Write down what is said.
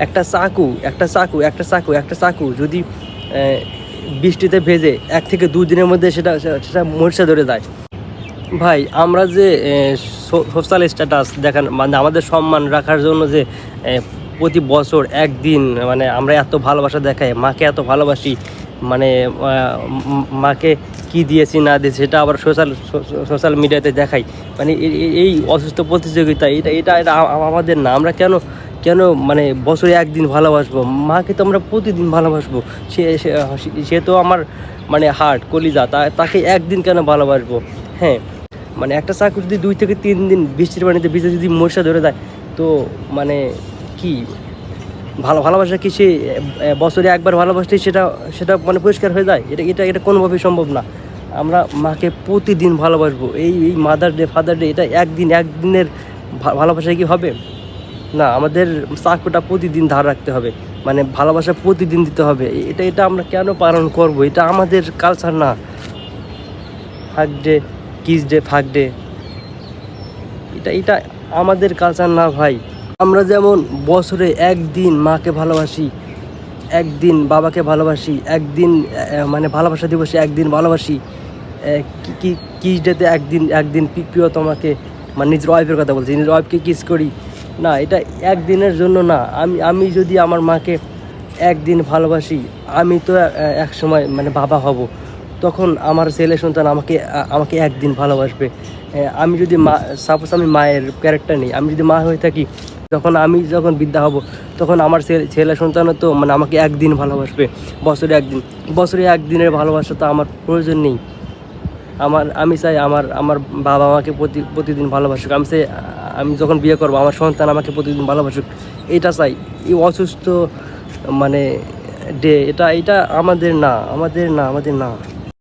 একটা চাকু যদি বৃষ্টিতে ভেজে 1 থেকে 2 দিনের মধ্যে সেটা সেটা মরিচা ধরে যায়। ভাই আমরা যে সোশ্যাল স্ট্যাটাস দেখান মানে আমাদের সম্মান রাখার জন্য যে প্রতি বছর একদিন মানে আমরা এত ভালোবাসা দেখাই, মাকে এত ভালোবাসি, মানে মাকে কি দিয়েছি না দিয়েছি সেটা আবার সোশ্যাল মিডিয়াতে দেখাই, মানে এই অসুস্থ প্রতিযোগিতা এটা এটা এটা আমাদের না। আমরা কেন কেন মানে বছরে একদিন ভালোবাসবো মাকে? তো আমরা প্রতিদিন ভালোবাসবো। সে সে তো আমার মানে হার্ট কলিজা, তাকে একদিন কেন ভালোবাসবো? হ্যাঁ, মানে একটা চাকু যদি 2 থেকে 3 দিন বৃষ্টির পানিতে ভিজে যদি মশা ধরে দেয়, তো মানে কি ভালোবাসা কি সে বছরে একবার ভালোবাসলেই সেটা সেটা মানে পরিষ্কার হয়ে যায়? এটা এটা এটা কোনোভাবেই সম্ভব না। আমরা মাকে প্রতিদিন ভালোবাসবো। এই মাদার ডে ফাদার ডে এটা একদিনের ভালোবাসায় কি হবে? না, আমাদের চাকুটা প্রতিদিন ধার রাখতে হবে, মানে ভালোবাসা প্রতিদিন দিতে হবে। এটা এটা আমরা কেন পালন করব? এটা আমাদের কালচার না। হাগ ডে, কিস ডে, ফাক ডে, এটা এটা আমাদের কালচার না ভাই। আমরা যেমন বছরে একদিন মাকে ভালোবাসি, একদিন বাবাকে ভালোবাসি, একদিন মানে ভালোবাসা দিবসে একদিন ভালোবাসি, কিস ডেতে একদিন প্রিয়তমাকে মানে নিজের ওয়াইফের কথা বলছি, নিজের ওয়াইফকে কিস করি। না, এটা একদিনের জন্য না। আমি যদি আমার মাকে একদিন ভালোবাসি, আমি তো এক সময় মানে বাবা হব, তখন আমার ছেলে সন্তান আমাকে একদিন ভালোবাসবে। আমি যদি সাপোজ আমি মায়ের ক্যারেক্টার নেই, আমি যদি মা হয়ে থাকি, যখন বৃদ্ধা হব, তখন আমার ছেলে সন্তানও তো মানে আমাকে একদিন ভালোবাসবে। বছরে একদিনের ভালোবাসা তো আমার প্রয়োজন নেই। আমি চাই আমার বাবা আমাকে প্রতিদিন ভালোবাসুক। আমি যখন বিয়ে করবো আমার সন্তান আমাকে প্রতিদিন ভালোবাসুক, এটা চাই। এই অসুস্থ মানে ডে এটা এটা আমাদের না।